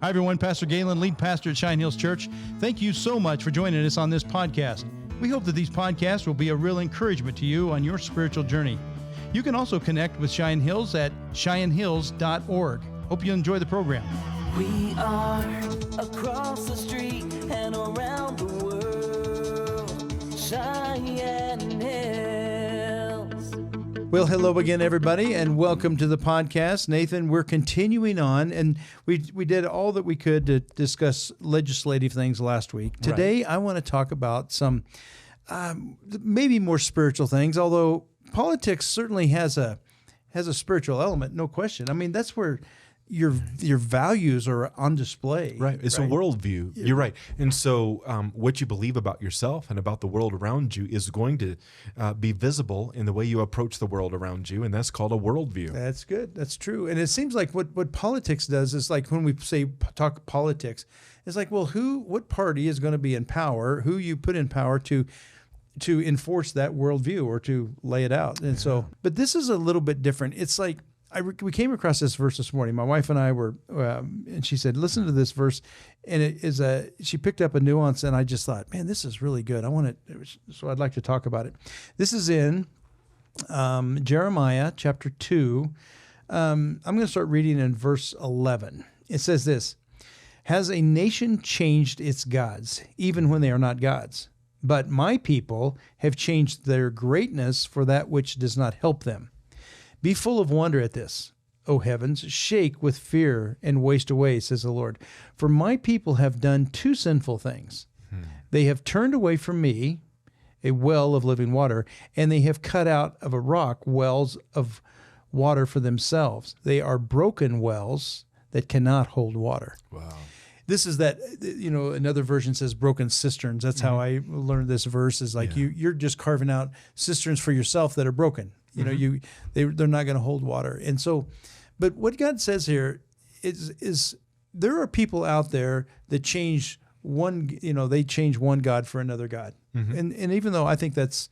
Hi, everyone. Pastor Galen, lead pastor at Shine Hills Church. Thank you so much for joining us on this podcast. We hope that these podcasts will be a real encouragement to you on your spiritual journey. You can also connect with Shine Hills at shinehills.org. Hope you enjoy the program. We are across the street and around the world. Shine Hills. Well, hello again, everybody, and welcome to the podcast. Nathan, we're continuing on, and we did all that we could to discuss legislative things last week. Today, I want to talk about some maybe more spiritual things, although politics certainly has a spiritual element, no question. I mean, that's where your values are on display. Right. It's a worldview. You're right. And so what you believe about yourself and about the world around you is going to be visible in the way you approach the world around you, and that's called a worldview. That's good. That's true. And it seems like what politics does is like when we talk politics, it's like, well, what party is going to be in power, who you put in power to enforce that worldview or to lay it out. And so, but this is a little bit different. It's like, we came across this verse this morning. My wife and I were, and she said, listen to this verse. And it is she picked up a nuance, and I just thought, man, this is really good. So I'd like to talk about it. This is in Jeremiah chapter 2. I'm going to start reading in verse 11. It says this: Has a nation changed its gods, even when they are not gods? But my people have changed their greatness for that which does not help them. Be full of wonder at this, O heavens, shake with fear and waste away, says the Lord. For my people have done two sinful things. They have turned away from me, a well of living water, and they have cut out of a rock wells of water for themselves. They are broken wells that cannot hold water. Wow. This is that, another version says broken cisterns. That's how I learned this verse, is like you're just carving out cisterns for yourself that are broken. They're not going to hold water. And so, but what God says here is there are people out there that change one God for another God. And even though I think that's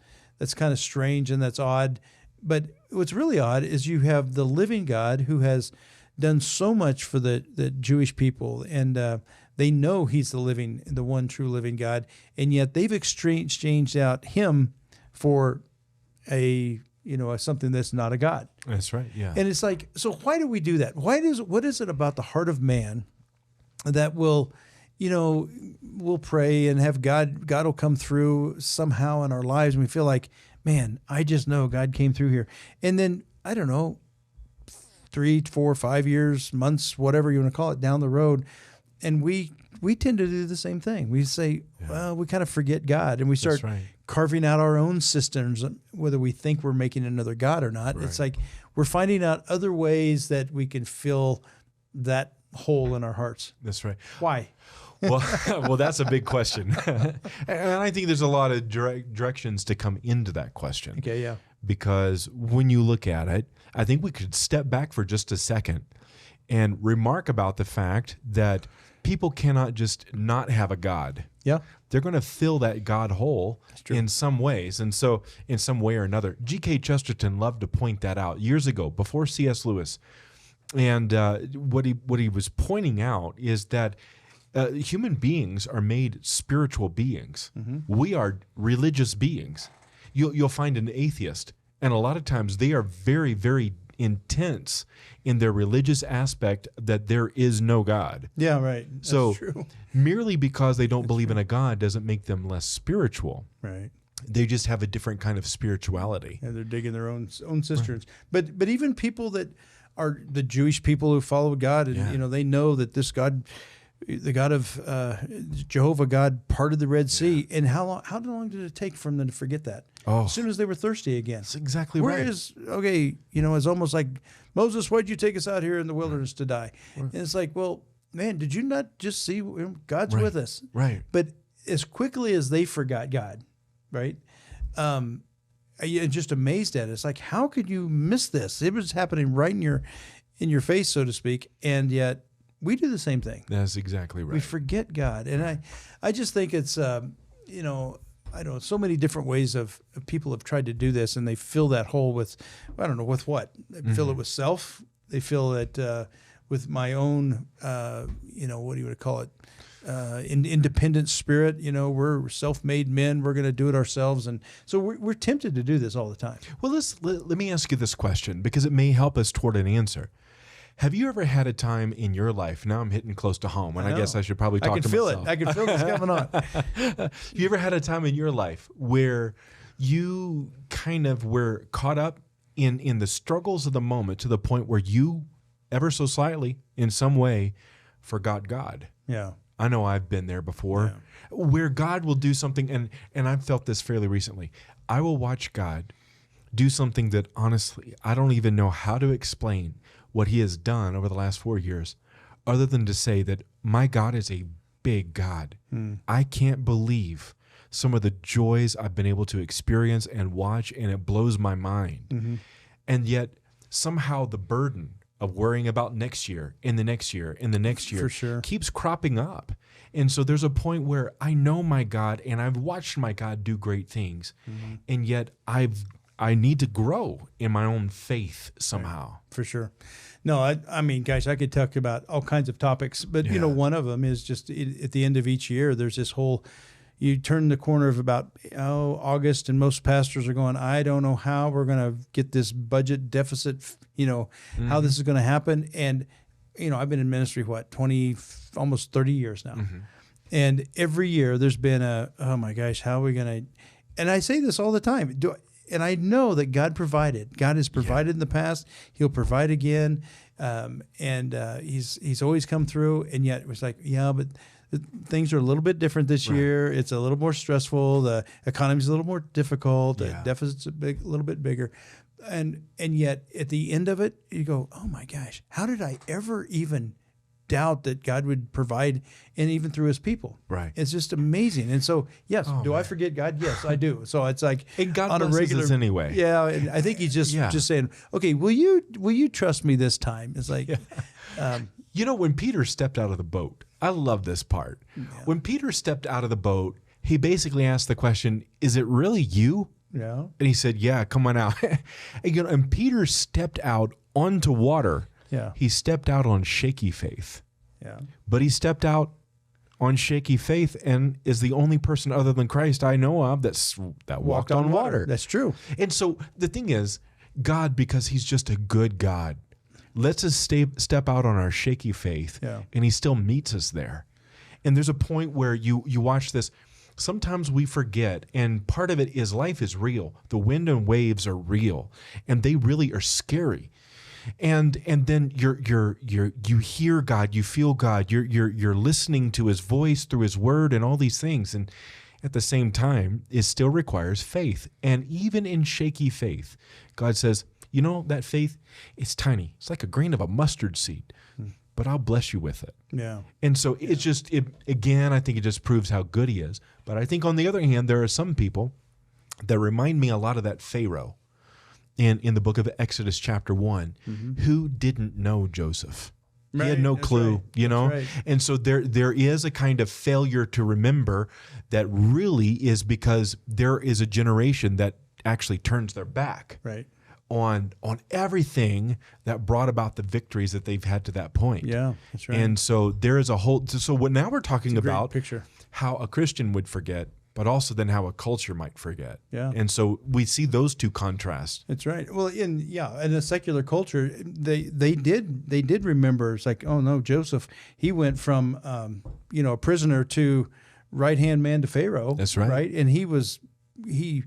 kind of strange and that's odd, but what's really odd is you have the living God who has done so much for the Jewish people, and they know He's the one true living God, and yet they've exchanged out Him for something that's not a God. That's right. Yeah. And it's like, so why do we do that? What is it about the heart of man that we'll pray and have God will come through somehow in our lives, and we feel like, man, I just know God came through here. And then, I don't know, 3, 4, 5 years, months, whatever you want to call it, down the road, and we tend to do the same thing. We say, well, we kind of forget God, and we start carving out our own cisterns, whether we think we're making another God or not. Right. It's like we're finding out other ways that we can fill that hole in our hearts. That's right. Why? Well, that's a big question. And I think there's a lot of directions to come into that question. Okay, yeah. Because when you look at it, I think we could step back for just a second and remark about the fact that people cannot just not have a God. Yeah. They're going to fill that God hole in some ways. And so in some way or another, G.K. Chesterton loved to point that out years ago, before C.S. Lewis. And what he was pointing out is that human beings are made spiritual beings. We are religious beings. You'll find an atheist, and a lot of times they are very, very intense in their religious aspect that there is no God. Yeah, right. That's so true. Merely because they don't believe in a God doesn't make them less spiritual. Right. They just have a different kind of spirituality. Yeah, they're digging their own cisterns. Right. But even people that are the Jewish people who follow God, and they know that this God, the God of Jehovah God, parted the Red Sea. And how long did it take for them to forget that? Oh, as soon as they were thirsty again. That's exactly right. It's almost like, Moses, why'd you take us out here in the wilderness to die? And it's like, well, man, did you not just see God's with us? Right. But as quickly as they forgot God, right? I'm just amazed at it. It's like, how could you miss this? It was happening right in your face, so to speak, and yet we do the same thing. That's exactly right. We forget God, and I just think it's I don't know, so many different ways of people have tried to do this, and they fill that hole with, I don't know, with what? They fill it with self. They fill it with my own, what do you want to call it? Independent spirit. We're self-made men. We're going to do it ourselves. And so we're tempted to do this all the time. Well, let me ask you this question because it may help us toward an answer. Have you ever had a time in your life? Now I'm hitting close to home, and I guess I should probably talk to myself. I can feel this coming on. Have you ever had a time in your life where you kind of were caught up in the struggles of the moment to the point where you, ever so slightly, in some way, forgot God? Yeah. I know I've been there before, where God will do something, and I've felt this fairly recently. I will watch God do something that, honestly, I don't even know how to explain what he has done over the last 4 years, other than to say that my God is a big God. I can't believe some of the joys I've been able to experience and watch, and it blows my mind. And yet, somehow the burden of worrying about next year, and the next year, and the next year For sure. keeps cropping up. And so there's a point where I know my God, and I've watched my God do great things, and yet I need to grow in my own faith somehow. For sure. No, I mean, guys, I could talk about all kinds of topics, but one of them is just at the end of each year, there's this whole, you turn the corner of about August, and most pastors are going, I don't know how we're going to get this budget deficit, how this is going to happen. And, I've been in ministry, 20, almost 30 years now. And every year there's been oh my gosh, how are we going to, and I say this all the time, and I know that God provided. God has provided in the past. He'll provide again. And he's always come through. And yet it was like, but things are a little bit different this year. It's a little more stressful. The economy's a little more difficult. The deficit's a little bit bigger. And yet at the end of it, you go, oh my gosh, how did I ever even doubt that God would provide, and even through his people? Right. It's just amazing. And so, yes, I forget God? Yes, I do. So it's like, and God on a blesses regular us anyway. Yeah. And I think he's just saying, okay, will you trust me this time? It's like, when Peter stepped out of the boat, I love this part. Yeah. When Peter stepped out of the boat, he basically asked the question, is it really you? Yeah. And he said, yeah, come on out. And Peter stepped out onto water. Yeah. He stepped out on shaky faith. Yeah. But he stepped out on shaky faith and is the only person other than Christ I know of that walked on water. That's true. And so the thing is, God, because he's just a good God, lets us step out on our shaky faith, and he still meets us there. And there's a point where you watch this. Sometimes we forget, and part of it is life is real. The wind and waves are real, and they really are scary. And then you hear God, you feel God, you're listening to his voice through his word and all these things. And at the same time, it still requires faith. And even in shaky faith, God says, that faith, it's tiny. It's like a grain of a mustard seed, but I'll bless you with it. Yeah. And so it's just, again, I think it just proves how good he is. But I think on the other hand, there are some people that remind me a lot of that Pharaoh in the book of Exodus chapter 1, who didn't know Joseph. He had no clue, Right. And so there is a kind of failure to remember that really is because there is a generation that actually turns their back on everything that brought about the victories that they've had to that point. Yeah, that's right. And so there is a whole, so what now we're talking about picture. How a Christian would forget, but also then how a culture might forget. Yeah. And so we see those two contrasts. That's right. Well, in a secular culture, they did remember. It's like, oh no, Joseph, he went from a prisoner to right-hand man to Pharaoh. That's right. Right, and he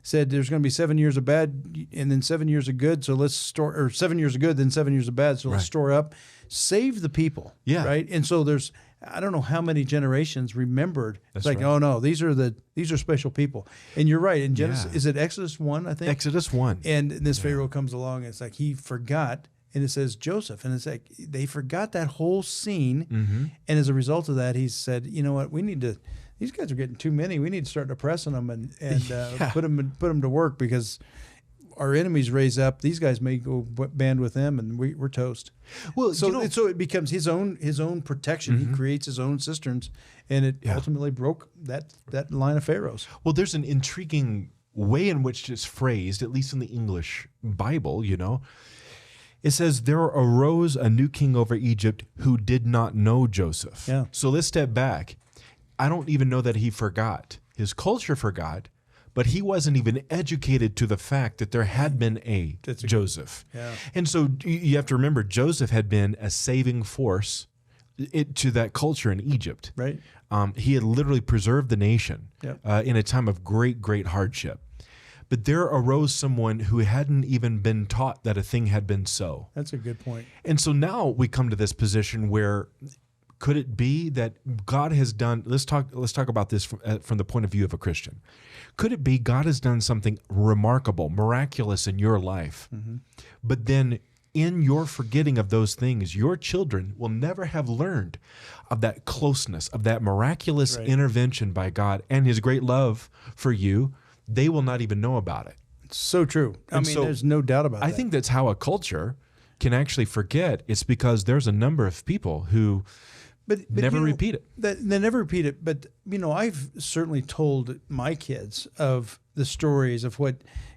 said there's going to be 7 years of bad and then 7 years of good. So let's store, or 7 years of good, then 7 years of bad. So let's store up, save the people. Yeah. Right. And so there's, I don't know how many generations remembered. That's it's like, right. oh no, these are special people. And you're right. In Genesis, is it Exodus 1, I think? Exodus 1. And this Pharaoh comes along and it's like he forgot, and it says Joseph, and it's like they forgot that whole scene. And as a result of that, he said, you know what, we need to, these guys are getting too many. We need to start oppressing them and put them to work, because our enemies raise up. These guys may go band with them, and we're toast. Well, so it becomes his own protection. He creates his own cisterns, and it ultimately broke that line of pharaohs. Well, there's an intriguing way in which it's phrased, at least in the English Bible. It says, there arose a new king over Egypt who did not know Joseph. Yeah. So let's step back. I don't even know that he forgot. His culture forgot, but he wasn't even educated to the fact that there had been a Joseph. Yeah. And so you have to remember, Joseph had been a saving force to that culture in Egypt. Right. He had literally preserved the nation in a time of great, great hardship. But there arose someone who hadn't even been taught that a thing had been so. That's a good point. And so now we come to this position where could it be that God has done, let's talk about this from the point of view of a Christian. Could it be God has done something remarkable, miraculous in your life, but then in your forgetting of those things, your children will never have learned of that closeness, of that miraculous intervention by God and his great love for you. They will not even know about it. So true. I mean, there's no doubt about that. I think that's how a culture can actually forget. It's because there's a number of people who never repeat it. They never repeat it. But, I've certainly told my kids of the stories of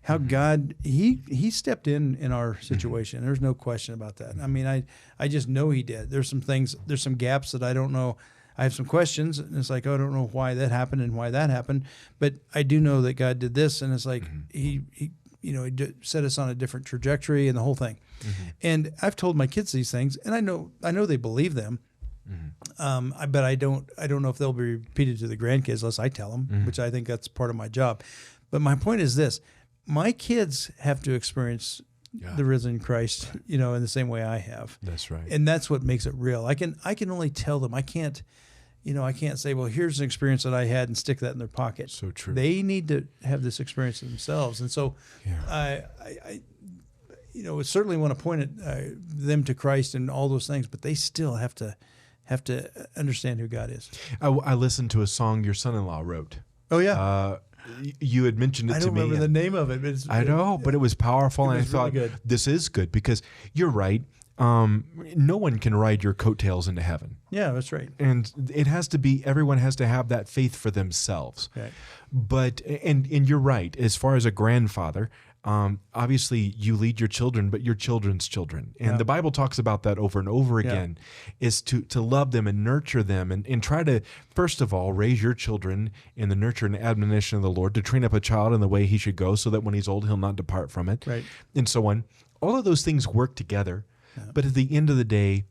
how God, he stepped in our situation. There's no question about that. I mean, I just know he did. There's some gaps that I don't know. I have some questions, and it's like, I don't know why that happened and why that happened, but I do know that God did this, and it's like he set us on a different trajectory and the whole thing. And I've told my kids these things, and I know they believe them. But I don't know if they'll be repeated to the grandkids unless I tell them, which I think that's part of my job. But my point is this: my kids have to experience the risen Christ, in the same way I have. That's right. And that's what makes it real. I can only tell them. I can't say, well, here's an experience that I had and stick that in their pocket. So true. They need to have this experience themselves. And so I certainly want to point at them to Christ and all those things, but they still have to understand who God is. I listened to a song your son-in-law wrote. Oh, yeah. You had mentioned it to me. I don't remember the name of it. But I know, but it was powerful, and I thought, this is good, because you're right. No one can ride your coattails into heaven. Yeah, that's right. And it has to be, everyone has to have that faith for themselves. Right. But, and you're right, as far as a grandfather, obviously you lead your children, but your children's children. And the Bible talks about that over and over again, is to love them and nurture them and try to, first of all, raise your children in the nurture and admonition of the Lord, to train up a child in the way he should go, so that when he's old, he'll not depart from it, and so on. All of those things work together. But at the end of the day,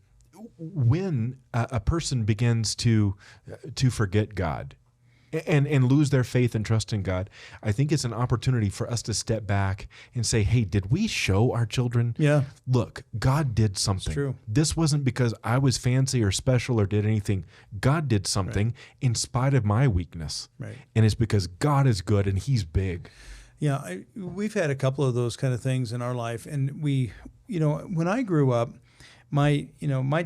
when a person begins to forget God and lose their faith and trust in God, I think it's an opportunity for us to step back and say, hey, did we show our children? Yeah. Look, God did something. It's true. This wasn't because I was fancy or special or did anything. God did something in spite of my weakness. Right. And it's because God is good and he's big. Yeah, we've had a couple of those kind of things in our life, and when I grew up, my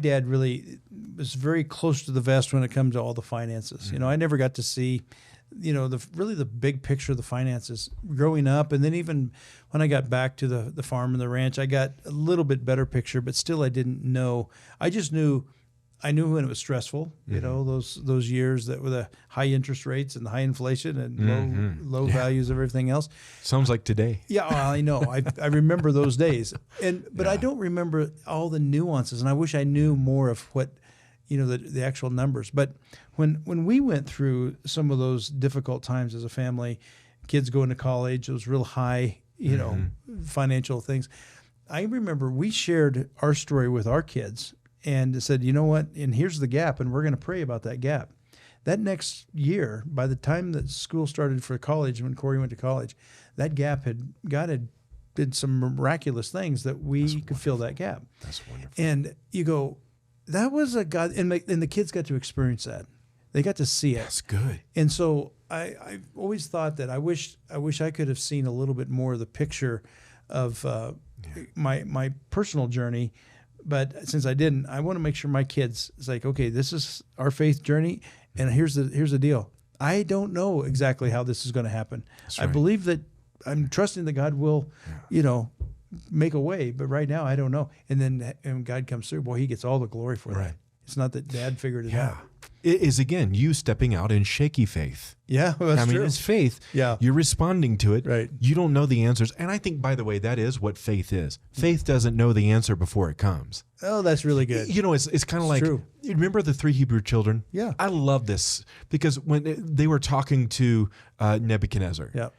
dad really was very close to the vest when it comes to all the finances. I never got to see, the big picture of the finances growing up, and then even when I got back to the farm and the ranch, I got a little bit better picture, but still I didn't know. I knew when it was stressful, those years that were the high interest rates and the high inflation and low values of everything else. Sounds like today. Yeah, well, I know. I remember those days, but I don't remember all the nuances, and I wish I knew more of what, the actual numbers. But when we went through some of those difficult times as a family, kids going to college, those real high, financial things, I remember we shared our story with our kids. And said, you know what? And here's the gap, and we're going to pray about that gap. That next year, by the time that school started for college, when Corey went to college, that gap God had did some miraculous things that we could fill that gap. That's wonderful. And you go, that was a God, and the kids got to experience that. They got to see it. That's good. And so I've always thought that I wish I could have seen a little bit more of the picture of my personal journey. But since I didn't, I want to make sure my kids, it's like, okay, this is our faith journey, and here's the deal. I don't know exactly how this is going to happen. Right. I believe that I'm trusting that God will, make a way, but right now I don't know. And then God comes through, boy, he gets all the glory for that. It's not that Dad figured it out. It is, again, you stepping out in shaky faith. Yeah, well, that's true. It's faith. Yeah. You're responding to it. Right. You don't know the answers. And I think, by the way, that is what faith is. Faith doesn't know the answer before it comes. Oh, that's really good. You know, it's kind of like, true. you remember the 3 Hebrew children? Yeah. I love this because when they were talking to Nebuchadnezzar. Yeah.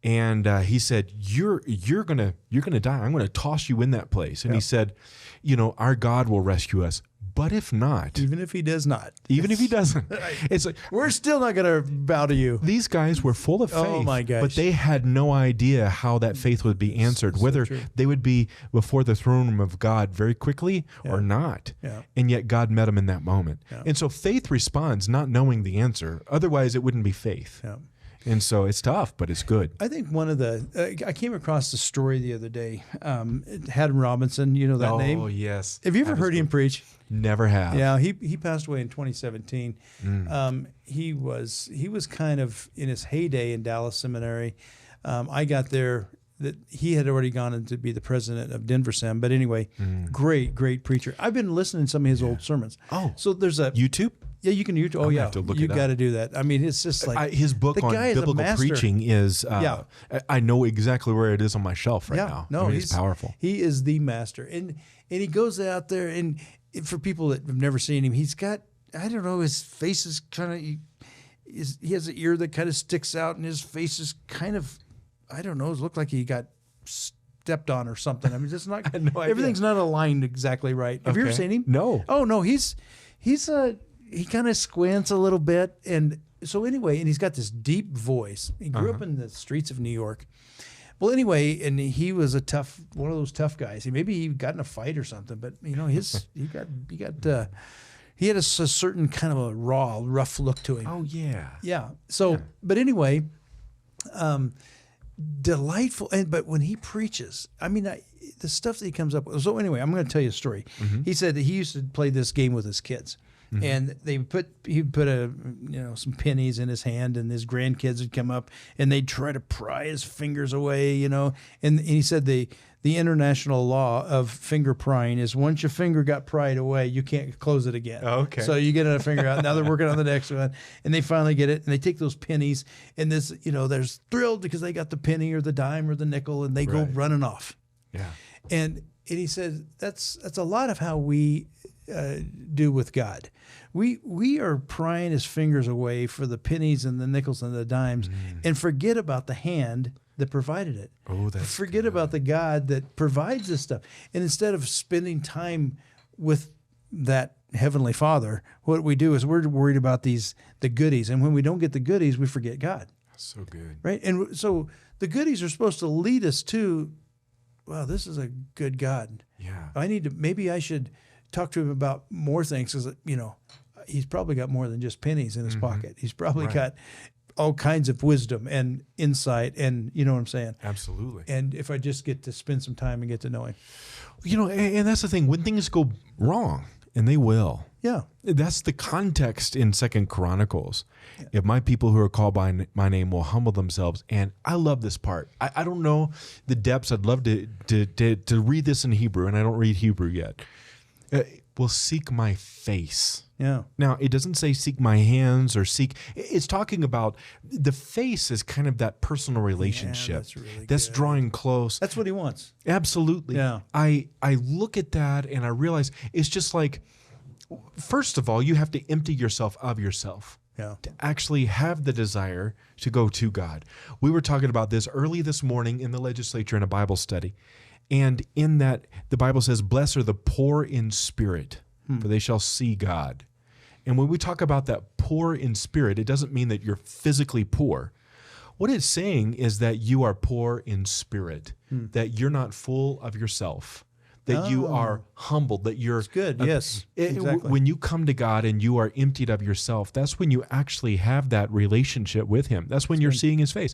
And he said, "You're gonna die. I'm gonna toss you in that place." And he said, "You know, our God will rescue us, but if not, Even if he does not. even if he doesn't, it's like We're still not going to bow to you. these guys were full of faith. Oh, my gosh. But they had no idea how that faith would be answered, whether true. they would be before the throne room of God very quickly or not. Yeah. And yet God met them in that moment. And so faith responds not knowing the answer. Otherwise, it wouldn't be faith. Yeah. And so it's tough, but it's good. I think one of the I came across the story the other day. Haddon Robinson, you know that name? Oh, yes. Have you ever heard him preach? Never have. Yeah, he passed away in 2017. He was kind of in his heyday in Dallas Seminary. I got there that he had already gone in to be the president of Denver Sem. But anyway, great preacher. I've been listening to some of his old sermons. Oh. So there's a YouTube? Yeah, you can YouTube. Oh, gonna yeah. have to look You it up. got to do that. I mean, it's just like His book the on guy is a biblical master. preaching is, I know exactly where it is on my shelf right now. No, I mean, it's powerful. He is the master. And he goes out there, and for people that have never seen him, he's got, I don't know, his face is kind of, he has an ear that kind of sticks out, and his face is kind of, I don't know, it looked like he got stepped on or something. I mean, it's not, had no idea. everything's not aligned exactly right. Have you ever Okay. seen him? No. Oh, no, he kind of squints a little bit. And so anyway, and he's got this deep voice. He grew up in the streets of New York. Well, anyway, and he was one of those tough guys. Maybe he got in a fight or something, but you know, he had a certain kind of a raw, rough look to him. Oh, yeah. Yeah. So, but anyway, delightful. But when he preaches, I mean, the stuff that he comes up with. So anyway, I'm going to tell you a story. He said that he used to play this game with his kids. And he put some pennies in his hand, and his grandkids would come up and they'd try to pry his fingers away, you know. And he said the international law of finger prying is once your finger got pried away, you can't close it again. Oh, okay. So you get a finger out. Now they're working on the next one, and they finally get it, and they take those pennies, and they're thrilled because they got the penny or the dime or the nickel, and they go Right. running off. Yeah. And he says that's a lot of how we do with God. We are prying his fingers away for the pennies and the nickels and the dimes, and forget about the hand that provided it. Oh, that's forget about the God that provides this stuff. And instead of spending time with that Heavenly Father, what we do is we're worried about the goodies, and when we don't get the goodies, we forget God. So good. Right? And so the goodies are supposed to lead us to, wow, this is a good God. Yeah. Maybe I should talk to him about more things, because, you know, he's probably got more than just pennies in his pocket. He's probably got all kinds of wisdom and insight, and you know what I'm saying? Absolutely. And if I just get to spend some time and get to know him. You know, and that's the thing. When things go wrong, and they will. Yeah. That's the context in 2 Chronicles. Yeah. If my people who are called by my name will humble themselves. And I love this part. I don't know the depths. I'd love to read this in Hebrew, and I don't read Hebrew yet. Will seek my face. Yeah. Now, it doesn't say seek my hands or seek. It's talking about the face is kind of that personal relationship. That's really that's good. drawing close. That's what he wants. Absolutely. Yeah. I look at that and I realize it's just like, first of all, you have to empty yourself of yourself. Yeah. To actually have the desire to go to God. We were talking about this early this morning in the legislature in a Bible study. And in that, the Bible says, blessed are the poor in spirit, for they shall see God. And when we talk about that poor in spirit, it doesn't mean that you're physically poor. What it's saying is that you are poor in spirit, that you're not full of yourself, that you are humbled, that you're... It's good, yes, exactly. When you come to God and you are emptied of yourself, that's when you actually have that relationship with Him. That's when you're seeing His face.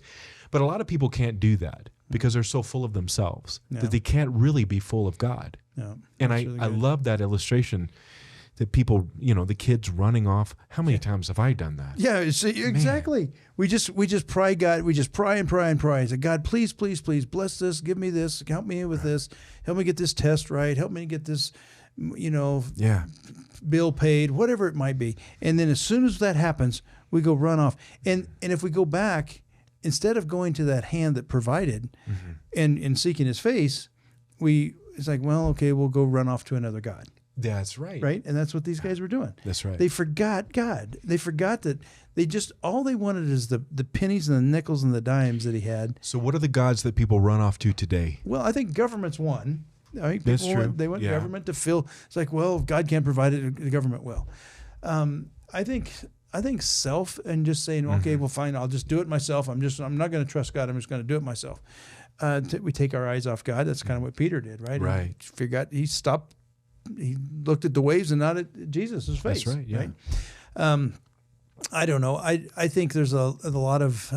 But a lot of people can't do that because they're so full of themselves that they can't really be full of God. Yeah, and that's really I good. love that illustration that people, the kids running off. How many times have I done that? Yeah, exactly. We just pry God. We just pry and pry and pry. I say, God, please, please, please bless this. Give me this. Help me with this. Help me get this test right. Help me get this Yeah. bill paid, whatever it might be. And then as soon as that happens, we go run off. And if we go back, instead of going to that hand that provided and seeking his face, it's like, well, okay, we'll go run off to another God. That's right. Right? And that's what these guys were doing. That's right. They forgot God. They forgot that all they wanted is the pennies and the nickels and the dimes that he had. So what are the gods that people run off to today? Well, I think government's one. I think That's true. They want Yeah. government to fill. It's like, well, if God can't provide it, the government will. I think self and just saying, okay, well, fine, I'll just do it myself. I'm not going to trust God. I'm just going to do it myself. We take our eyes off God. That's kind of what Peter did, right? Right. He stopped. He looked at the waves and not at Jesus' face. That's right. Yeah. Right? I don't know. I think there's a lot of,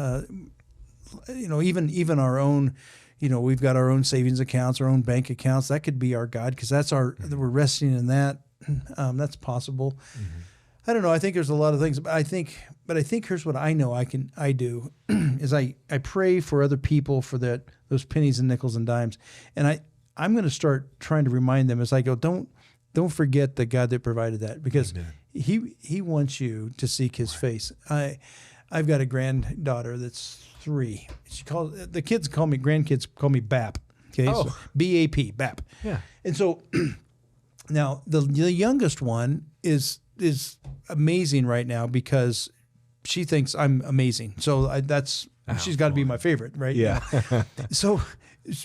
even our own, we've got our own savings accounts, our own bank accounts. That could be our God because we're resting in that. That's possible. I don't know. I think there's a lot of things, but I think here's what I know I do is I pray for other people for those pennies and nickels and dimes. And I'm going to start trying to remind them as I go, don't forget the God that provided that because he wants you to seek his face. I've got a granddaughter that's 3. Grandkids call me Bap. Okay. So BAP, Bap. Yeah. And so now the youngest one is amazing right now because she thinks I'm amazing. So she's got to be my favorite, right? Yeah. So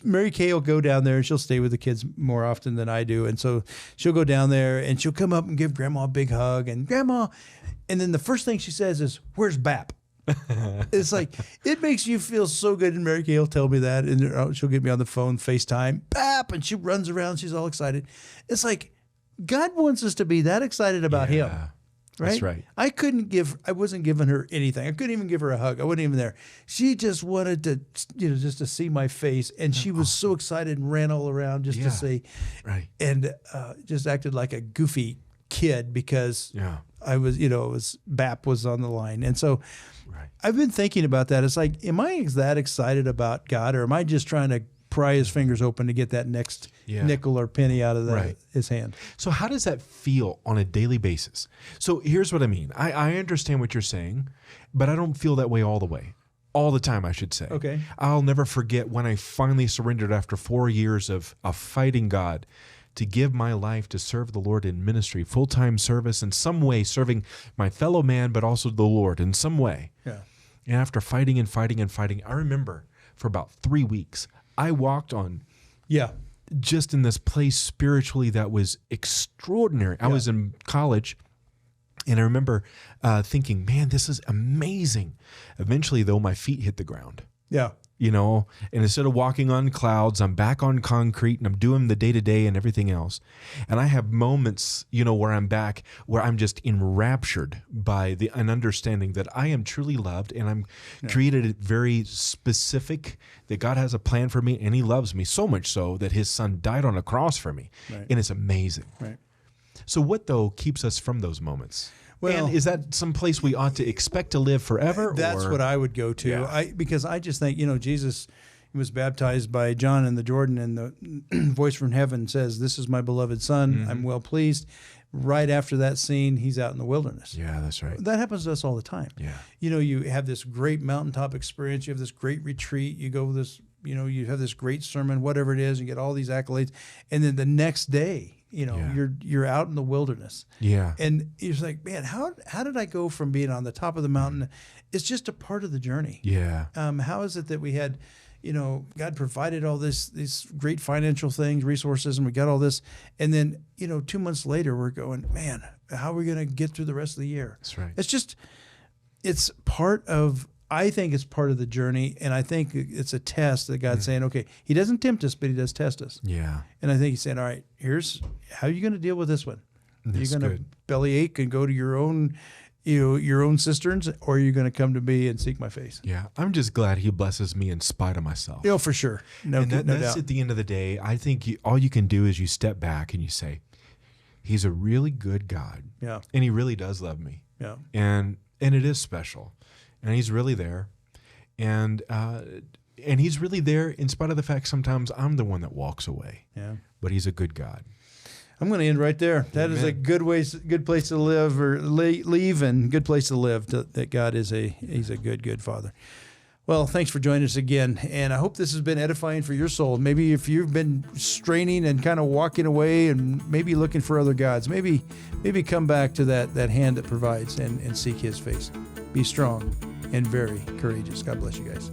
Mary Kay will go down there and she'll stay with the kids more often than I do. And so she'll go down there and she'll come up and give Grandma a big hug and then the first thing she says is, "Where's Bap?" It's like, it makes you feel so good. And Mary Kay will tell me that and she'll get me on the phone, FaceTime, Bap, and she runs around. She's all excited. It's like, God wants us to be that excited about him. Right? That's right. I wasn't giving her anything. I couldn't even give her a hug. I wasn't even there. She just wanted to, just to see my face. And she was so excited and ran all around just to say, right. And just acted like a goofy kid because BAP was on the line. And so I've been thinking about that. It's like, am I that excited about God or am I just trying to pry his fingers open to get that next nickel or penny out of his hand? So how does that feel on a daily basis? So here's what I mean. I understand what you're saying, but I don't feel that way all the way. All the time, I should say. Okay. I'll never forget when I finally surrendered after 4 years of fighting God to give my life to serve the Lord in ministry, full-time service, in some way serving my fellow man, but also the Lord in some way. Yeah. And after fighting and fighting and fighting, I remember for about 3 weeks, I walked on just in this place spiritually that was extraordinary. I was in college, and I remember thinking, man, this is amazing. Eventually, though, my feet hit the ground. Yeah. And instead of walking on clouds, I'm back on concrete and I'm doing the day-to-day and everything else. And I have moments, where I'm back, where I'm just enraptured by an understanding that I am truly loved and I'm created very specific, that God has a plan for me and he loves me so much so that his son died on a cross for me. Right. And it's amazing. Right. So what, though, keeps us from those moments? Well, and is that some place we ought to expect to live forever? That's what I would go to. Yeah. Because I just think, Jesus was baptized by John in the Jordan, and the voice from heaven says, "This is my beloved son. I'm well pleased." Right after that scene, he's out in the wilderness. Yeah, that's right. That happens to us all the time. Yeah. You have this great mountaintop experience. You have this great retreat. You go this, you have this great sermon, whatever it is. You get all these accolades, and then the next day, you're out in the wilderness. Yeah. And you're just like, man, how did I go from being on the top of the mountain? It's just a part of the journey. Yeah. How is it that we had, God provided all these great financial things, resources, and we got all this. And then, 2 months later, we're going, man, how are we going to get through the rest of the year? That's right. I think it's part of the journey, and I think it's a test that God's saying, okay, he doesn't tempt us, but he does test us. Yeah. And I think he's saying, all right, here's how you're going to deal with this one. That's you're going to good. bellyache and go to your own cisterns, or you're going to come to me and seek my face. Yeah. I'm just glad he blesses me in spite of myself. For sure. No that's doubt. at the end of the day. I think all you can do is you step back and you say, he's a really good God. Yeah. And he really does love me. Yeah. And it is special. And he's really there. And he's really there in spite of the fact sometimes I'm the one that walks away. Yeah. But he's a good God. I'm going to end right there. That is a good place to live or leave, and good place to live. That God is He's a good Father. Well, thanks for joining us again, and I hope this has been edifying for your soul. Maybe if you've been straining and kind of walking away, and maybe looking for other gods, maybe come back to that hand that provides and seek His face. Be strong and very courageous. God bless you guys.